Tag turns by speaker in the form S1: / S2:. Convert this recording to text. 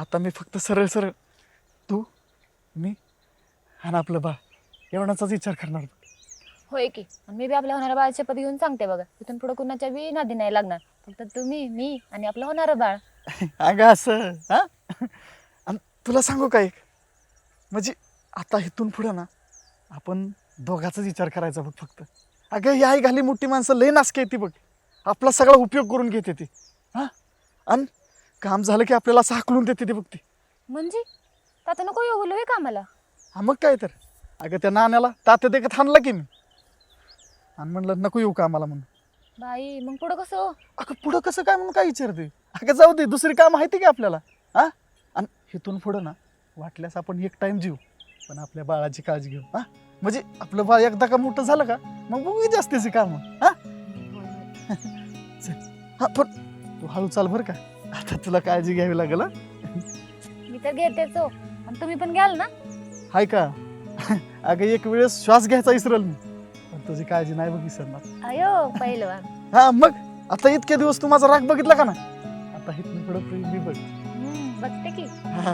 S1: आता मी फक्त सरळ सरळ तू मी आणि आपलं बा एवढाचाच विचार करणार.
S2: होय की मी बी आपल्या होणाऱ्या बाळाची शपथ घेऊन सांगते बघा, इथून पुढे कुणाच्या बी नादी नाही लागणार. फक्त तुम्ही, मी आणि आपलं होणारं बाळ.
S1: अगं असं हा. आणि तुला सांगू का एक, म्हणजे आता इथून पुढं ना आपण दोघाचाच विचार करायचा बघ फक्त. अगं ही आई घाली मोठी माणसं लय नासके येते बघ, आपला सगळा उपयोग करून घेते ती. हा आणि काम झालं की आपल्याला असं हाकलून देते ती बघ ती.
S2: म्हणजे आता नको येऊ बोलू कामाला.
S1: हा मग काय तर. अगं त्या नाण्याला तात्या देखत हाणला की मी, आणि म्हणलं नको येऊ का आम्हाला म्हणून.
S2: बाई मग पुढं कसं हो?
S1: अगं पुढं कसं काय म्हणून काय विचारते. अगं जाऊ दे, दुसरी काम माहिती की आपल्याला. हा आणि इथून पुढं ना वाटल्यास आपण एक टाइम जीव, पण आपल्या बाळाची काळजी घेऊ. हा म्हणजे आपलं बाळ एकदा का मोठं झालं का मग बघू जास्तीची काम. हा चल. हा पण तू हळू चाल बरं का, आता तुला काळजी घ्यावी लागेल. हा
S2: मी तर घेतेच हो, आणि तुम्ही पण घ्याल ना.
S1: हाय का. अगं एक वेळेस श्वास घ्यायचा विसरल मी, पण तुझी काळजी नाही बघ विसरणार.
S2: अयो पहिलवान.
S1: हा मग आता इतके दिवस तू माझा राग बघितला का ना, आता इथून पुढं प्रेम बी बघ.
S2: बघते की.
S1: हा.